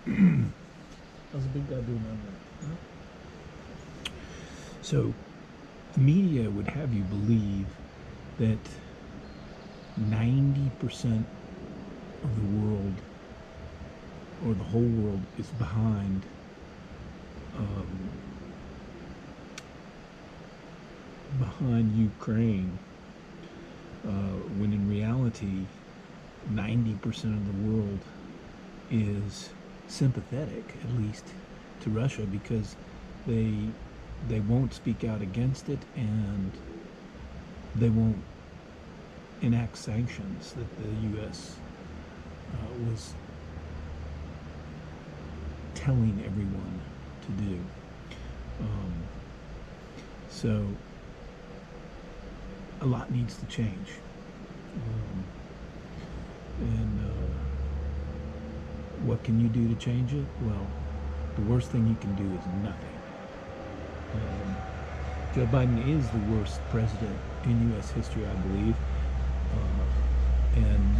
How's a big guy doing on that? Huh? So the media would have you believe that 90% of the world or the whole world is um, behind Ukraine, when in reality, 90% of the world is sympathetic, at least to Russia, because they they won't speak out against it, and they won't enact sanctions that the U.S. Was telling everyone to do. Um, so a lot needs to change, and what can you do to change it? Well, the worst thing you can do is nothing. Um, Joe Biden is the worst president in U.S. history, I believe. And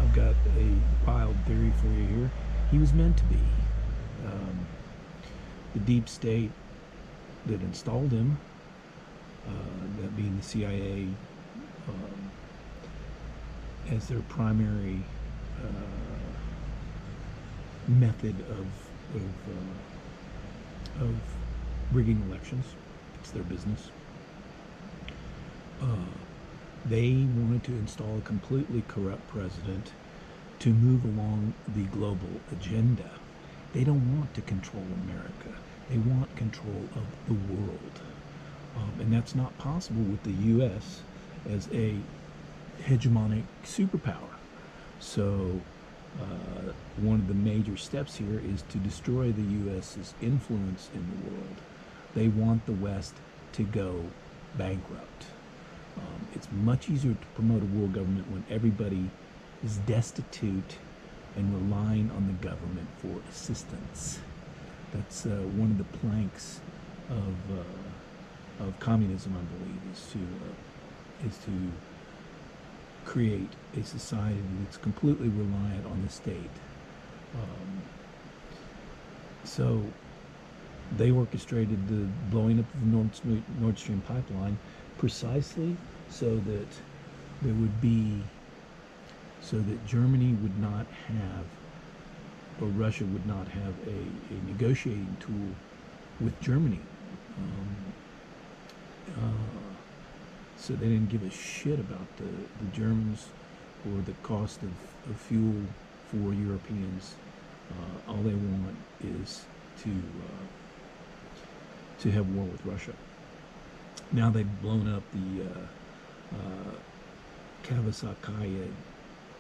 I've got a wild theory for you here. He was meant to be. Um, the deep state that installed him, that being the CIA, um, as their primary method of rigging elections. It's their business. Uh, they wanted to install a completely corrupt president to move along the global agenda. They don't want to control America. They want control of the world. And that's not possible with the U.S. as a hegemonic superpower. So, one of the major steps here is to destroy the U.S.'s influence in the world. They want the West to go bankrupt. It's much easier to promote a world government when everybody is destitute and relying on the government for assistance. That's one of the planks of communism, I believe, is to create a society that's completely reliant on the state. Um, so they orchestrated the blowing up of the Nord Stream pipeline precisely so that there would be, so that Germany would not have, or Russia would not have a negotiating tool with Germany. Um, so they didn't give a shit about the Germans or the cost of fuel for Europeans. All they want is to have war with Russia. Now they've blown up the Kawasaki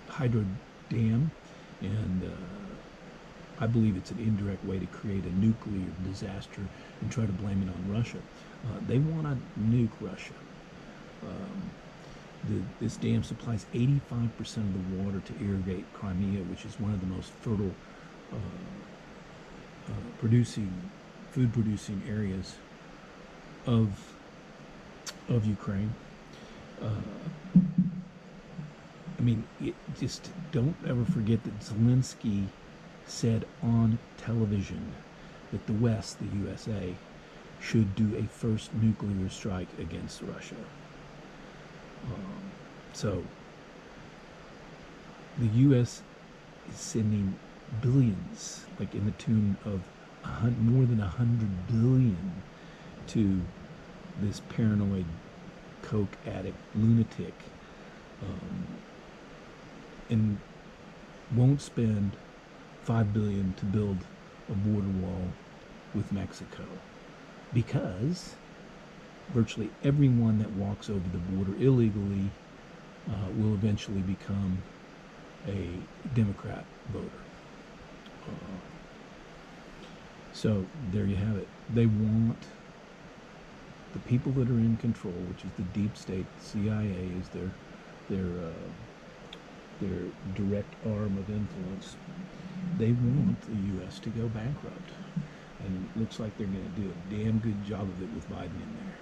hydro dam, and I believe it's an indirect way to create a nuclear disaster and try to blame it on Russia. They want to nuke Russia. This dam supplies 85% of the water to irrigate Crimea, which is one of the most fertile uh, producing food producing areas of Ukraine. Uh, I mean, just don't ever forget that Zelensky said on television that the West, the USA, should do a first nuclear strike against Russia. So the U.S. is sending billions, like in the tune of more than 100 billion, to this paranoid coke addict lunatic, and won't spend 5 billion to build a border wall with Mexico, because virtually everyone that walks over the border illegally will eventually become a Democrat voter. Uh, so there you have it. They want the people that are in control, which is the deep state. The CIA is their direct arm of influence. They want the U.S. to go bankrupt, and it looks like they're going to do a damn good job of it with Biden in there.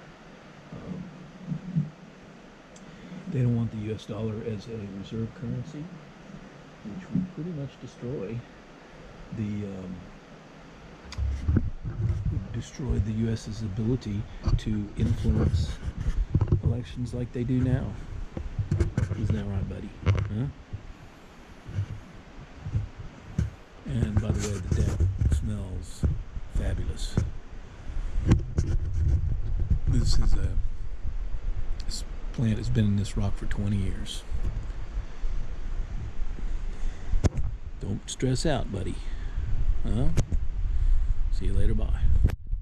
They don't want the U.S. dollar as a reserve currency, which would pretty much destroy destroyed the U.S.'s ability to influence elections like they do now. Isn't that right, buddy? Huh? And by the way, the deck smells fabulous. This plant has been in this rock for 20 years. Don't stress out, buddy. Huh? See you later. Bye.